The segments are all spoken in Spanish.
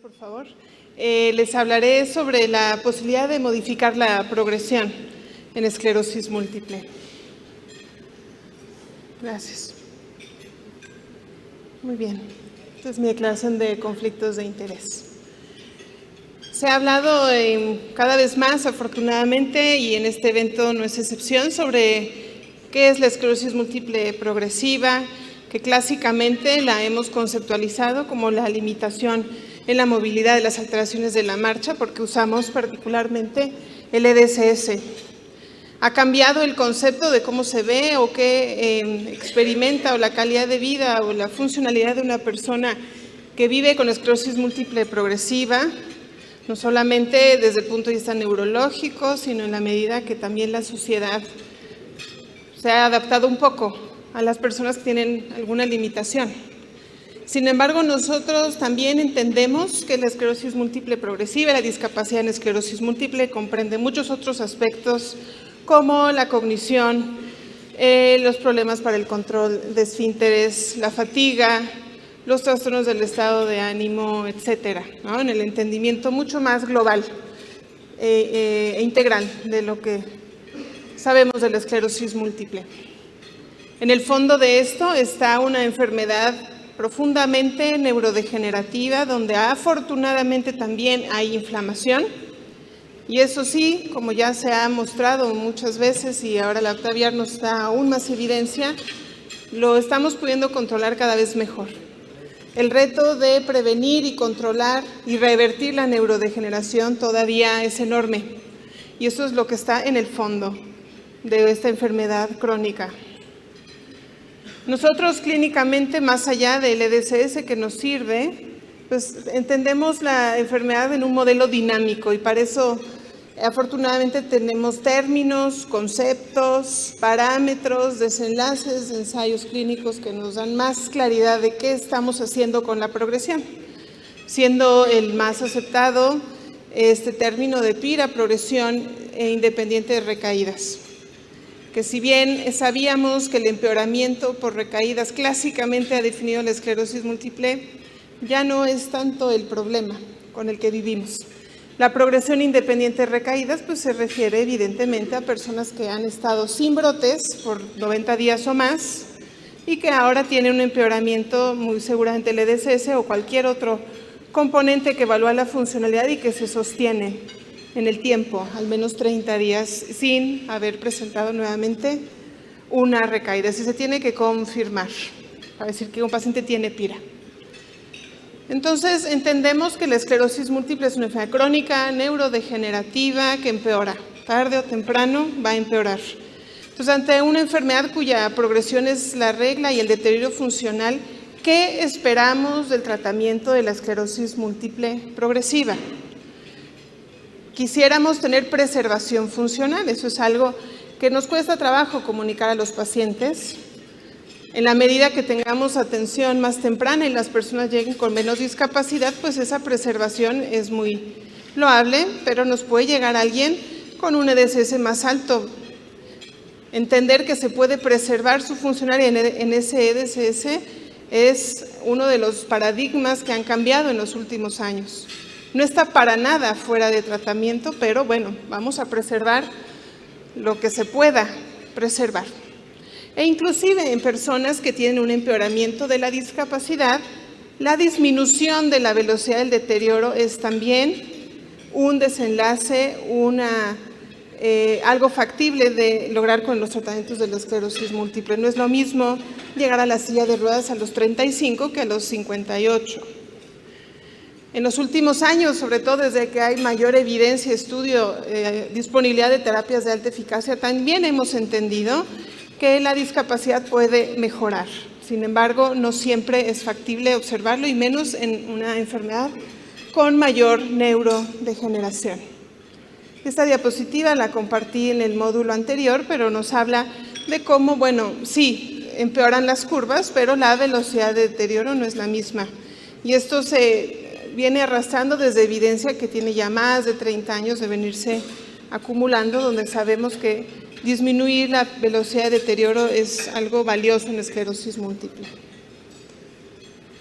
Por favor, les hablaré sobre la posibilidad de modificar la progresión en esclerosis múltiple. Gracias. Muy bien, esta es mi declaración de conflictos de interés. Se ha hablado cada vez más, afortunadamente, y en este evento no es excepción, sobre qué es la esclerosis múltiple progresiva, que clásicamente la hemos conceptualizado como la limitación en la movilidad de las alteraciones de la marcha, porque usamos particularmente el EDSS. Ha cambiado el concepto de cómo se ve o qué experimenta, o la calidad de vida o la funcionalidad de una persona que vive con esclerosis múltiple progresiva, no solamente desde el punto de vista neurológico, sino en la medida que también la sociedad se ha adaptado un poco a las personas que tienen alguna limitación. Sin embargo, nosotros también entendemos que la esclerosis múltiple progresiva, la discapacidad en esclerosis múltiple, comprende muchos otros aspectos como la cognición, los problemas para el control de esfínteres, la fatiga, los trastornos del estado de ánimo, etcétera, ¿no? En el entendimiento mucho más global e integral de lo que sabemos de la esclerosis múltiple. En el fondo de esto está una enfermedad profundamente neurodegenerativa, donde afortunadamente también hay inflamación, y eso sí, como ya se ha mostrado muchas veces y ahora la doctora Villar nos da aún más evidencia, lo estamos pudiendo controlar cada vez mejor. El reto de prevenir y controlar y revertir la neurodegeneración todavía es enorme, y eso es lo que está en el fondo de esta enfermedad crónica. Nosotros clínicamente, más allá del EDSS que nos sirve, pues entendemos la enfermedad en un modelo dinámico, y para eso afortunadamente tenemos términos, conceptos, parámetros, desenlaces, ensayos clínicos que nos dan más claridad de qué estamos haciendo con la progresión, siendo el más aceptado este término de PIRA, progresión independiente de recaídas, que si bien sabíamos que el empeoramiento por recaídas clásicamente ha definido la esclerosis múltiple, ya no es tanto el problema con el que vivimos. La progresión independiente de recaídas pues se refiere evidentemente a personas que han estado sin brotes por 90 días o más y que ahora tienen un empeoramiento, muy seguramente el EDSS o cualquier otro componente que evalúa la funcionalidad y que se sostiene en el tiempo, al menos 30 días, sin haber presentado nuevamente una recaída. Así se tiene que confirmar para decir que un paciente tiene PIRA. Entonces, entendemos que la esclerosis múltiple es una enfermedad crónica, neurodegenerativa, que empeora. Tarde o temprano va a empeorar. Entonces, ante una enfermedad cuya progresión es la regla y el deterioro funcional, ¿qué esperamos del tratamiento de la esclerosis múltiple progresiva? Quisiéramos tener preservación funcional. Eso es algo que nos cuesta trabajo comunicar a los pacientes. En la medida que tengamos atención más temprana y las personas lleguen con menos discapacidad, pues esa preservación es muy loable, pero nos puede llegar alguien con un EDSS más alto. Entender que se puede preservar su funcionalidad en ese EDSS es uno de los paradigmas que han cambiado en los últimos años. No está para nada fuera de tratamiento, pero bueno, vamos a preservar lo que se pueda preservar. E inclusive en personas que tienen un empeoramiento de la discapacidad, la disminución de la velocidad del deterioro es también un desenlace, algo factible de lograr con los tratamientos de la esclerosis múltiple. No es lo mismo llegar a la silla de ruedas a los 35 que a los 58. En los últimos años, sobre todo desde que hay mayor evidencia, estudio, disponibilidad de terapias de alta eficacia, también hemos entendido que la discapacidad puede mejorar. Sin embargo, no siempre es factible observarlo, y menos en una enfermedad con mayor neurodegeneración. Esta diapositiva la compartí en el módulo anterior, pero nos habla de cómo, bueno, sí, empeoran las curvas, pero la velocidad de deterioro no es la misma. Y esto se viene arrastrando desde evidencia que tiene ya más de 30 años de venirse acumulando, donde sabemos que disminuir la velocidad de deterioro es algo valioso en esclerosis múltiple.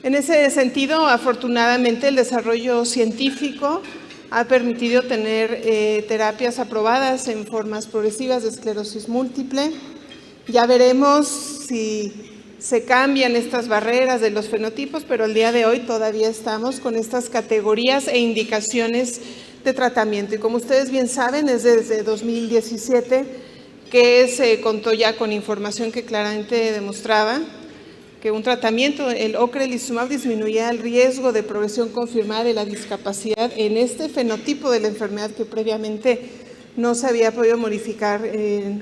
En ese sentido, afortunadamente, el desarrollo científico ha permitido tener terapias aprobadas en formas progresivas de esclerosis múltiple. Ya veremos si se cambian estas barreras de los fenotipos, pero el día de hoy todavía estamos con estas categorías e indicaciones de tratamiento. Y como ustedes bien saben, es desde 2017 que se contó ya con información que claramente demostraba que un tratamiento, el ocrelizumab, disminuía el riesgo de progresión confirmada de la discapacidad en este fenotipo de la enfermedad que previamente no se había podido modificar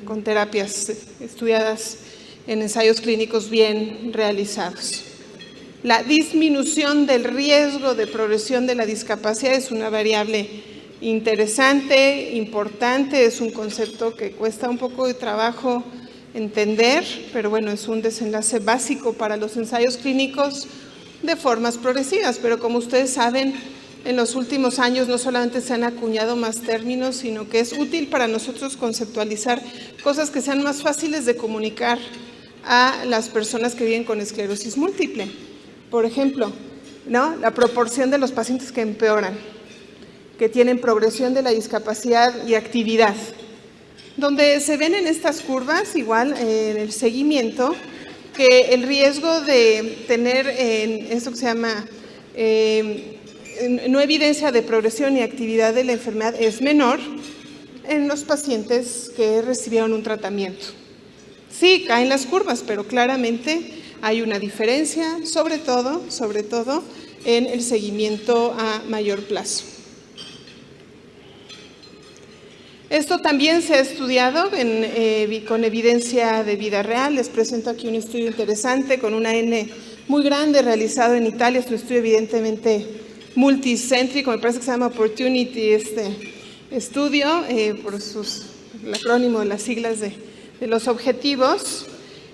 con terapias estudiadas en ensayos clínicos bien realizados. La disminución del riesgo de progresión de la discapacidad es una variable interesante, importante, es un concepto que cuesta un poco de trabajo entender, pero bueno, es un desenlace básico para los ensayos clínicos de formas progresivas, pero como ustedes saben, en los últimos años no solamente se han acuñado más términos, sino que es útil para nosotros conceptualizar cosas que sean más fáciles de comunicar a las personas que viven con esclerosis múltiple. Por ejemplo, ¿no?, la proporción de los pacientes que empeoran, que tienen progresión de la discapacidad y actividad. Donde se ven en estas curvas, igual en el seguimiento, que el riesgo de tener esto que se llama no evidencia de progresión y actividad de la enfermedad es menor en los pacientes que recibieron un tratamiento. Sí, caen las curvas, pero claramente hay una diferencia, sobre todo en el seguimiento a mayor plazo. Esto también se ha estudiado con evidencia de vida real. Les presento aquí un estudio interesante con una N muy grande realizado en Italia. Es un estudio evidentemente multicéntrico, me parece que se llama Opportunity este estudio, por el acrónimo de las siglas de los objetivos,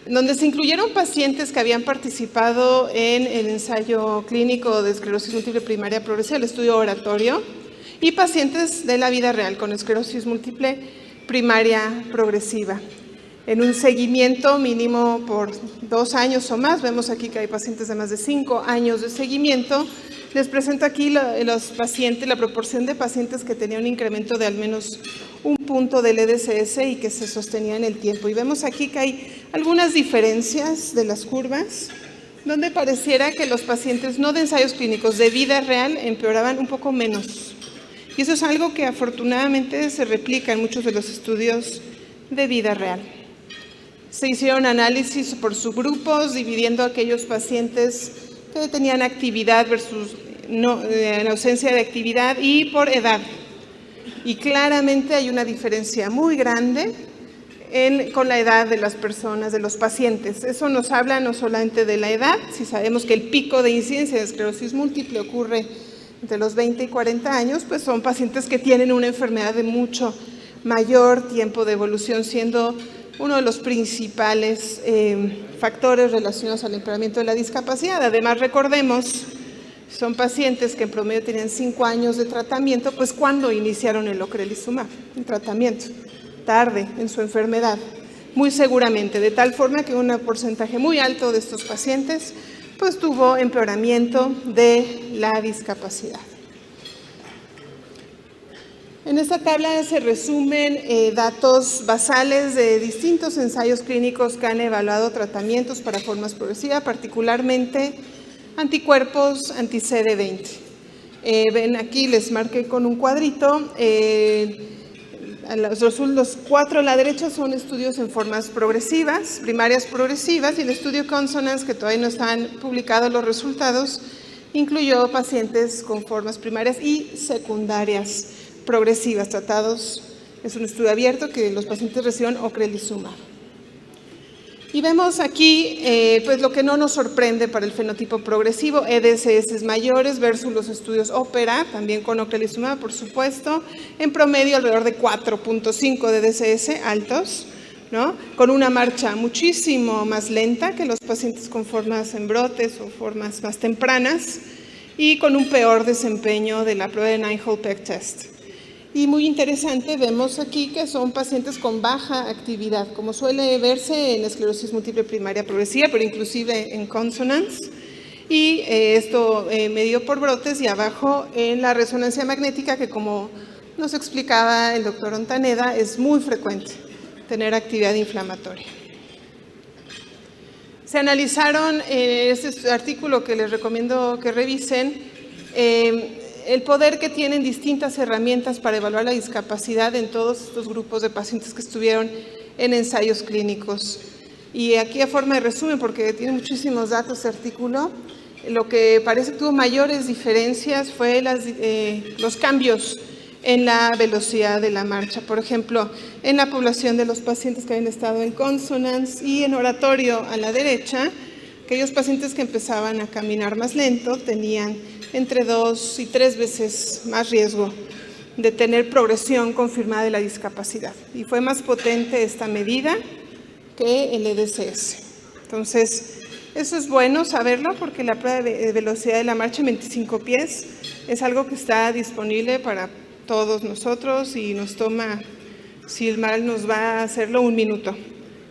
donde se incluyeron pacientes que habían participado en el ensayo clínico de esclerosis múltiple primaria progresiva, el estudio oratorio, y pacientes de la vida real con esclerosis múltiple primaria progresiva. En un seguimiento mínimo por 2 años o más, vemos aquí que hay pacientes de más de 5 años de seguimiento. Les presento aquí la proporción de pacientes que tenían un incremento de al menos 1 punto del EDSS y que se sostenía en el tiempo. Y vemos aquí que hay algunas diferencias de las curvas, donde pareciera que los pacientes no de ensayos clínicos de vida real empeoraban un poco menos. Y eso es algo que afortunadamente se replica en muchos de los estudios de vida real. Se hicieron análisis por subgrupos, dividiendo a aquellos pacientes que tenían actividad versus en ausencia de actividad y por edad. Y claramente hay una diferencia muy grande con la edad de las personas, de los pacientes. Eso nos habla no solamente de la edad, si sabemos que el pico de incidencia de esclerosis múltiple ocurre entre los 20 y 40 años, pues son pacientes que tienen una enfermedad de mucho mayor tiempo de evolución, siendo uno de los principales factores relacionados al empeoramiento de la discapacidad. Además, recordemos, son pacientes que en promedio tenían 5 años de tratamiento, pues cuando iniciaron el ocrelizumab, el tratamiento, tarde en su enfermedad, muy seguramente, de tal forma que un porcentaje muy alto de estos pacientes pues tuvo empeoramiento de la discapacidad. En esta tabla se resumen datos basales de distintos ensayos clínicos que han evaluado tratamientos para formas progresivas, particularmente anticuerpos anti-CD20. Ven aquí, les marqué con un cuadrito, los 4 a la derecha son estudios en formas progresivas, primarias progresivas, y el estudio Consonance, que todavía no están publicados los resultados, incluyó pacientes con formas primarias y secundarias progresivas tratados. Es un estudio abierto que los pacientes reciben ocrelizumab. Y vemos aquí pues lo que no nos sorprende para el fenotipo progresivo, EDSS mayores versus los estudios OPERA, también con ocrelizumab, por supuesto, en promedio alrededor de 4.5 de EDSS altos, ¿no?, con una marcha muchísimo más lenta que los pacientes con formas en brotes o formas más tempranas y con un peor desempeño de la prueba de Nine-Hole-Peg Test. Y muy interesante, vemos aquí que son pacientes con baja actividad, como suele verse en esclerosis múltiple primaria progresiva, pero inclusive en Consonance. Y esto medido por brotes, y abajo en la resonancia magnética, que como nos explicaba el doctor Ontaneda, es muy frecuente tener actividad inflamatoria. Se analizaron en este artículo que les recomiendo que revisen, el poder que tienen distintas herramientas para evaluar la discapacidad en todos estos grupos de pacientes que estuvieron en ensayos clínicos. Y aquí a forma de resumen, porque tiene muchísimos datos este artículo, lo que parece que tuvo mayores diferencias fue los cambios en la velocidad de la marcha. Por ejemplo, en la población de los pacientes que habían estado en consonance y en oratorio a la derecha, aquellos pacientes que empezaban a caminar más lento tenían entre 2 y 3 veces más riesgo de tener progresión confirmada de la discapacidad. Y fue más potente esta medida que el EDCS. Entonces, eso es bueno saberlo porque la prueba de velocidad de la marcha en 25 pies es algo que está disponible para todos nosotros y nos toma, si el mal nos va a hacerlo, 1 minuto,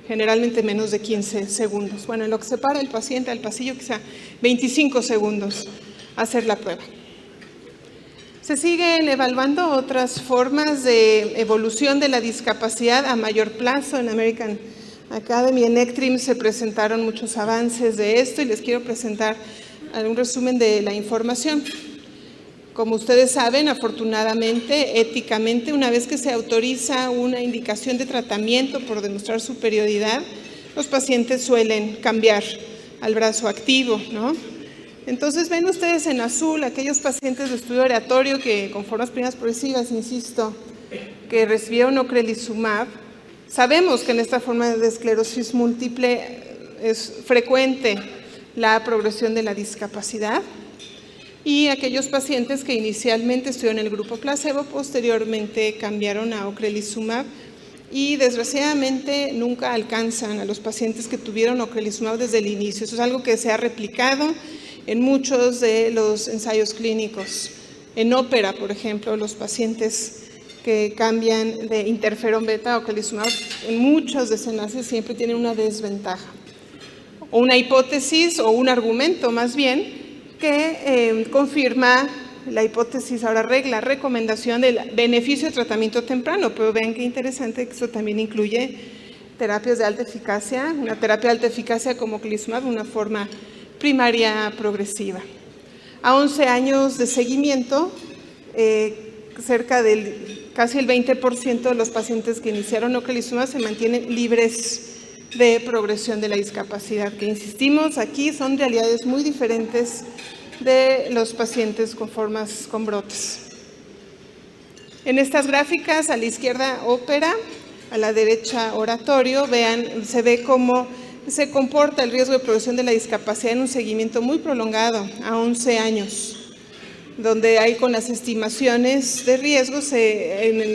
generalmente menos de 15 segundos. Bueno, en lo que separa el paciente al pasillo, quizá 25 segundos hacer la prueba. Se siguen evaluando otras formas de evolución de la discapacidad a mayor plazo. En American Academy, en ECTRIMS, se presentaron muchos avances de esto y les quiero presentar un resumen de la información. Como ustedes saben, afortunadamente, éticamente, una vez que se autoriza una indicación de tratamiento por demostrar superioridad, los pacientes suelen cambiar al brazo activo, ¿no? Entonces, ven ustedes en azul aquellos pacientes de estudio oratorio que con formas primeras progresivas, insisto, que recibieron ocrelizumab. Sabemos que en esta forma de esclerosis múltiple es frecuente la progresión de la discapacidad. Y aquellos pacientes que inicialmente estuvieron en el grupo placebo, posteriormente cambiaron a ocrelizumab y desgraciadamente nunca alcanzan a los pacientes que tuvieron ocrelizumab desde el inicio. Eso es algo que se ha replicado en muchos de los ensayos clínicos. En ópera, por ejemplo, los pacientes que cambian de interferón beta a ocrelizumab, en muchos desenlaces siempre tienen una desventaja, o una hipótesis o un argumento más bien, que confirma la hipótesis, ahora regla, recomendación del beneficio de tratamiento temprano. Pero vean qué interesante que esto también incluye terapias de alta eficacia, una terapia de alta eficacia como ocrelizumab, una forma primaria progresiva. A 11 años de seguimiento, cerca del casi el 20% de los pacientes que iniciaron ocrelizumab se mantienen libres de progresión de la discapacidad, que insistimos aquí son realidades muy diferentes de los pacientes con formas con brotes. En estas gráficas, a la izquierda ópera, a la derecha oratorio, vean, se ve cómo se comporta el riesgo de progresión de la discapacidad en un seguimiento muy prolongado, a 11 años, donde hay con las estimaciones de riesgo,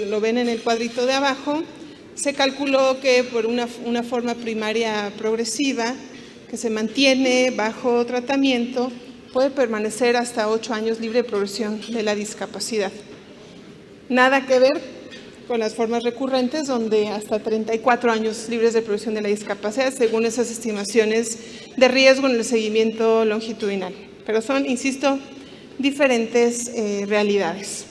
lo ven en el cuadrito de abajo, se calculó que por una forma primaria progresiva que se mantiene bajo tratamiento puede permanecer hasta 8 años libre de progresión de la discapacidad. Nada que ver con las formas recurrentes, donde hasta 34 años libres de progresión de la discapacidad, según esas estimaciones de riesgo en el seguimiento longitudinal. Pero son, insisto, diferentes realidades.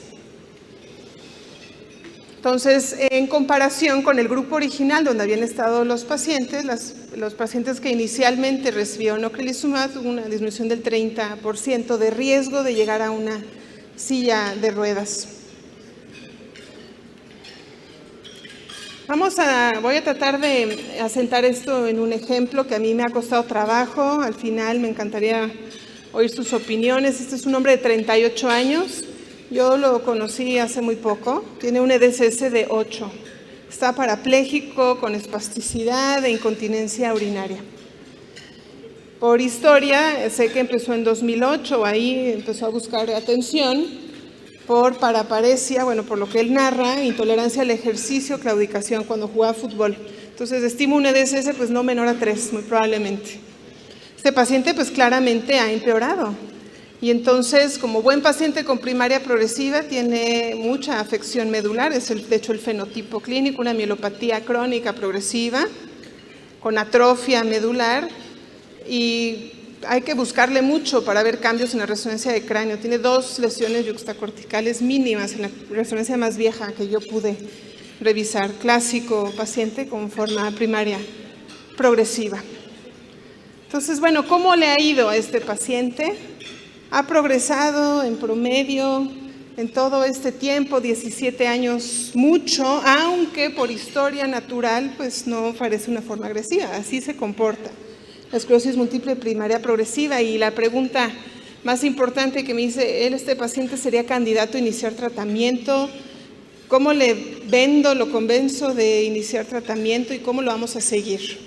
Entonces, en comparación con el grupo original donde habían estado los pacientes, los pacientes que inicialmente recibieron ocrelizumab tuvo una disminución del 30% de riesgo de llegar a una silla de ruedas. Voy a tratar de asentar esto en un ejemplo que a mí me ha costado trabajo. Al final me encantaría oír sus opiniones. Este es un hombre de 38 años. Yo lo conocí hace muy poco, tiene un EDSS de 8, está parapléjico, con espasticidad e incontinencia urinaria. Por historia, sé que empezó en 2008, ahí empezó a buscar atención por paraparesia, bueno, por lo que él narra, intolerancia al ejercicio, claudicación cuando jugaba fútbol. Entonces, estimo un EDSS pues no menor a 3, muy probablemente. Este paciente pues claramente ha empeorado. Y entonces, como buen paciente con primaria progresiva, tiene mucha afección medular, es de hecho el fenotipo clínico, una mielopatía crónica progresiva, con atrofia medular, y hay que buscarle mucho para ver cambios en la resonancia de cráneo. Tiene 2 lesiones yuxtacorticales mínimas en la resonancia más vieja que yo pude revisar. Clásico paciente con forma primaria progresiva. Entonces, bueno, ¿cómo le ha ido a este paciente? Ha progresado en promedio en todo este tiempo, 17 años, mucho, aunque por historia natural, pues no parece una forma agresiva, así se comporta la esclerosis múltiple primaria progresiva. Y la pregunta más importante que me dice, este paciente sería candidato a iniciar tratamiento. ¿Cómo le vendo, lo convenzo de iniciar tratamiento y cómo lo vamos a seguir?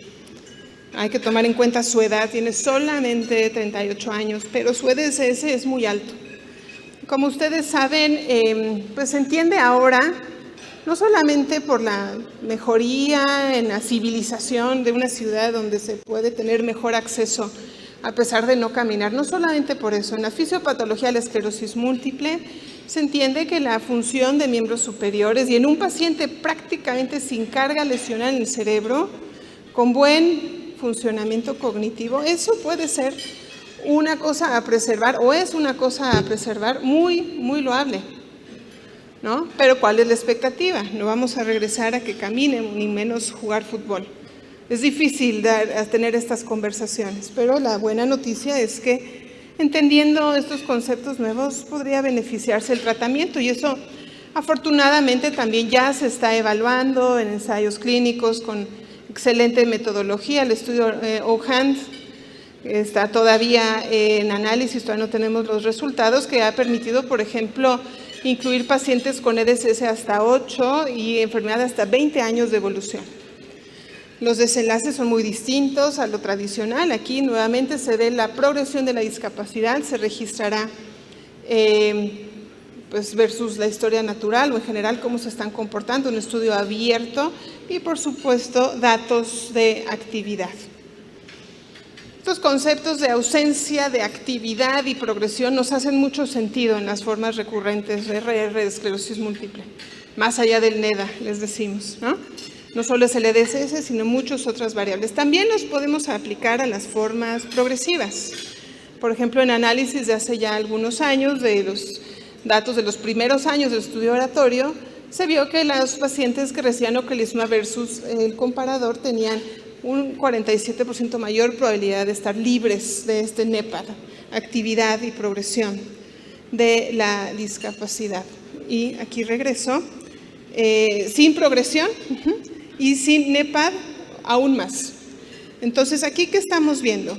Hay que tomar en cuenta su edad, tiene solamente 38 años, pero su EDSS es muy alto. Como ustedes saben, pues se entiende ahora, no solamente por la mejoría en la civilización de una ciudad donde se puede tener mejor acceso a pesar de no caminar, no solamente por eso. En la fisiopatología de la esclerosis múltiple se entiende que la función de miembros superiores y en un paciente prácticamente sin carga lesional en el cerebro, con buen funcionamiento cognitivo, eso puede ser una cosa a preservar o es una cosa a preservar muy, muy loable, ¿no? Pero ¿cuál es la expectativa? No vamos a regresar a que camine, ni menos jugar fútbol. Es difícil tener estas conversaciones, pero la buena noticia es que entendiendo estos conceptos nuevos podría beneficiarse el tratamiento y eso afortunadamente también ya se está evaluando en ensayos clínicos con excelente metodología. El estudio OHAND está todavía en análisis, todavía no tenemos los resultados, que ha permitido, por ejemplo, incluir pacientes con EDSS hasta 8 y enfermedad hasta 20 años de evolución. Los desenlaces son muy distintos a lo tradicional. Aquí nuevamente se ve la progresión de la discapacidad, se registrará pues versus la historia natural o en general cómo se están comportando, un estudio abierto y por supuesto datos de actividad. Estos conceptos de ausencia de actividad y progresión nos hacen mucho sentido en las formas recurrentes de RR de esclerosis múltiple, más allá del NEDA, les decimos, ¿no? No solo es el EDSS, sino muchas otras variables. También los podemos aplicar a las formas progresivas. Por ejemplo, en análisis de hace ya algunos años, de los datos de los primeros años del estudio oratorio, se vio que los pacientes que recibían ocrelizumab versus el comparador tenían un 47% mayor probabilidad de estar libres de este NEPAD, actividad y progresión de la discapacidad. Y aquí regreso, sin progresión y sin NEPAD aún más. Entonces, ¿aquí qué estamos viendo?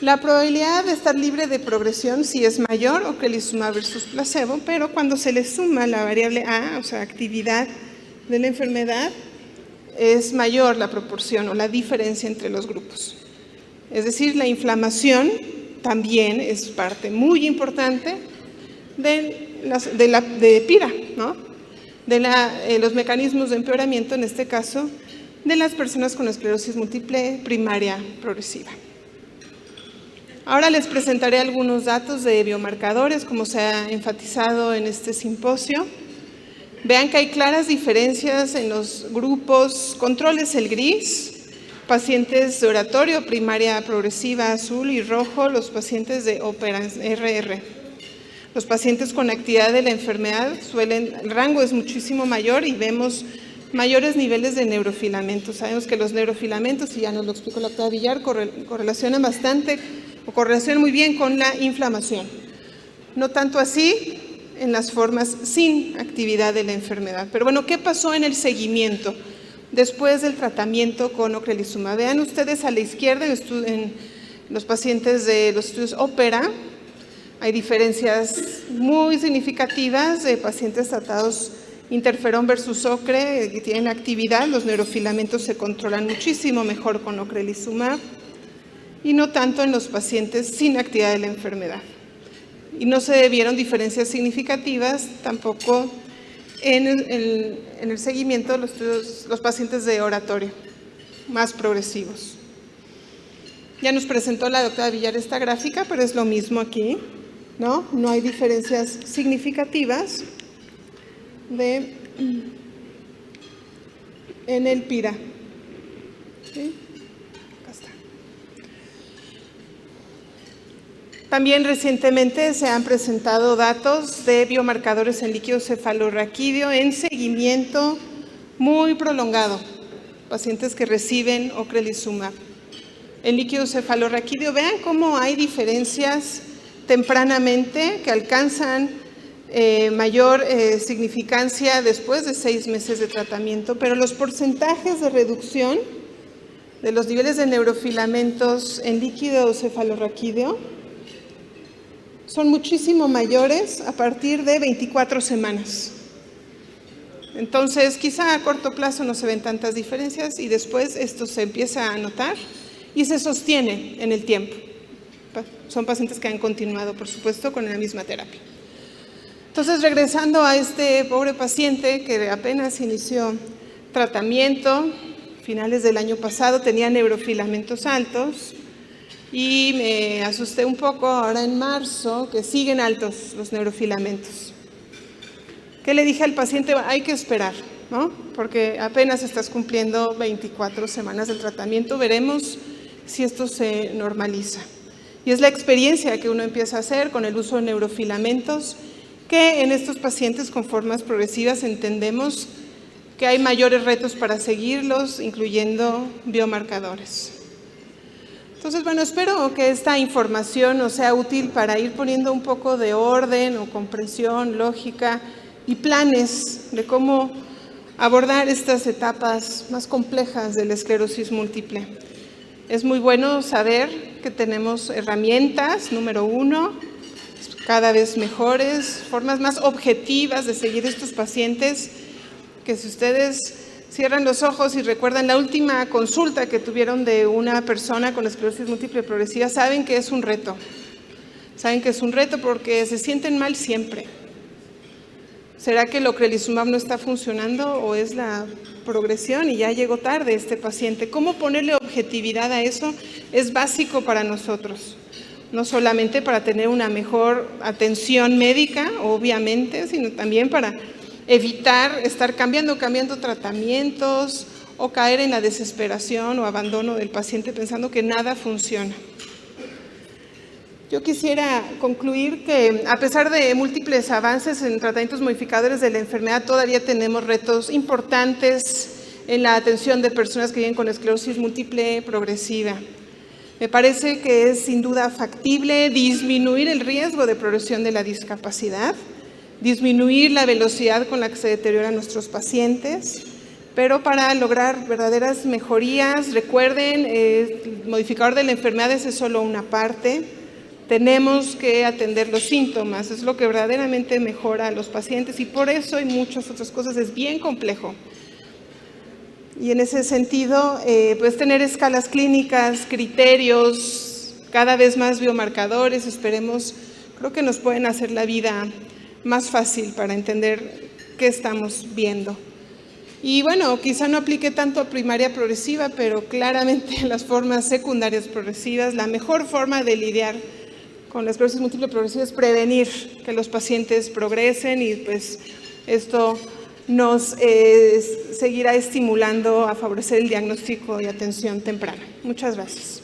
La probabilidad de estar libre de progresión sí es mayor ocrelizumab versus placebo, pero cuando se le suma la variable A, o sea, actividad de la enfermedad, es mayor la proporción o la diferencia entre los grupos. Es decir, la inflamación también es parte muy importante de PIRA, ¿no? De los mecanismos de empeoramiento, en este caso, de las personas con esclerosis múltiple primaria progresiva. Ahora les presentaré algunos datos de biomarcadores, como se ha enfatizado en este simposio. Vean que hay claras diferencias en los grupos. Control es el gris, pacientes de oratorio primaria progresiva azul y rojo, los pacientes de ópera RR. Los pacientes con actividad de la enfermedad el rango es muchísimo mayor y vemos mayores niveles de neurofilamentos. Sabemos que los neurofilamentos, y ya nos lo explicó la doctora Villar, correlacionan muy bien con la inflamación. No tanto así en las formas sin actividad de la enfermedad. Pero bueno, ¿qué pasó en el seguimiento después del tratamiento con ocrelizumab? Vean ustedes a la izquierda en los pacientes de los estudios ópera, hay diferencias muy significativas de pacientes tratados interferón versus ocre, que tienen actividad, los neurofilamentos se controlan muchísimo mejor con ocrelizumab y no tanto en los pacientes sin actividad de la enfermedad. Y no se vieron diferencias significativas tampoco en el seguimiento de los pacientes de oratorio más progresivos. Ya nos presentó la doctora Villar esta gráfica, pero es lo mismo aquí, ¿no? No hay diferencias significativas en el PIRA. ¿Sí? Acá está. También recientemente se han presentado datos de biomarcadores en líquido cefalorraquídeo en seguimiento muy prolongado, pacientes que reciben ocrelizumab. En líquido cefalorraquídeo, vean cómo hay diferencias tempranamente que alcanzan mayor significancia después de 6 meses de tratamiento, pero los porcentajes de reducción de los niveles de neurofilamentos en líquido cefalorraquídeo son muchísimo mayores a partir de 24 semanas. Entonces, quizá a corto plazo no se ven tantas diferencias y después esto se empieza a notar y se sostiene en el tiempo. Son pacientes que han continuado, por supuesto, con la misma terapia. Entonces, regresando a este pobre paciente que apenas inició tratamiento, finales del año pasado, tenía neurofilamentos altos y me asusté un poco ahora en marzo que siguen altos los neurofilamentos. ¿Qué le dije al paciente? Hay que esperar, ¿no? Porque apenas estás cumpliendo 24 semanas del tratamiento, veremos si esto se normaliza. Y es la experiencia que uno empieza a hacer con el uso de neurofilamentos, que en estos pacientes con formas progresivas entendemos que hay mayores retos para seguirlos, incluyendo biomarcadores. Entonces, bueno, espero que esta información nos sea útil para ir poniendo un poco de orden o comprensión, lógica y planes de cómo abordar estas etapas más complejas de la esclerosis múltiple. Es muy bueno saber que tenemos herramientas, número 1, cada vez mejores, formas más objetivas de seguir estos pacientes, que si ustedes cierran los ojos y recuerdan la última consulta que tuvieron de una persona con esclerosis múltiple progresiva, saben que es un reto. Saben que es un reto porque se sienten mal siempre. ¿Será que el ocrelizumab no está funcionando o es la progresión y ya llegó tarde este paciente? ¿Cómo ponerle objetividad a eso? Es básico para nosotros. No solamente para tener una mejor atención médica, obviamente, sino también para evitar estar cambiando tratamientos o caer en la desesperación o abandono del paciente pensando que nada funciona. Yo quisiera concluir que a pesar de múltiples avances en tratamientos modificadores de la enfermedad, todavía tenemos retos importantes en la atención de personas que viven con esclerosis múltiple progresiva. Me parece que es sin duda factible disminuir el riesgo de progresión de la discapacidad, disminuir la velocidad con la que se deterioran nuestros pacientes, pero para lograr verdaderas mejorías, recuerden, el modificador de la enfermedad es solo una parte. Tenemos que atender los síntomas, es lo que verdaderamente mejora a los pacientes y por eso hay muchas otras cosas, es bien complejo. Y en ese sentido, pues tener escalas clínicas, criterios, cada vez más biomarcadores, esperemos, creo que nos pueden hacer la vida más fácil para entender qué estamos viendo. Y bueno, quizá no aplique tanto a primaria progresiva, pero claramente las formas secundarias progresivas, la mejor forma de lidiar con la esclerosis múltiple progresiva es prevenir que los pacientes progresen y pues esto nos seguirá estimulando a favorecer el diagnóstico y atención temprana. Muchas gracias.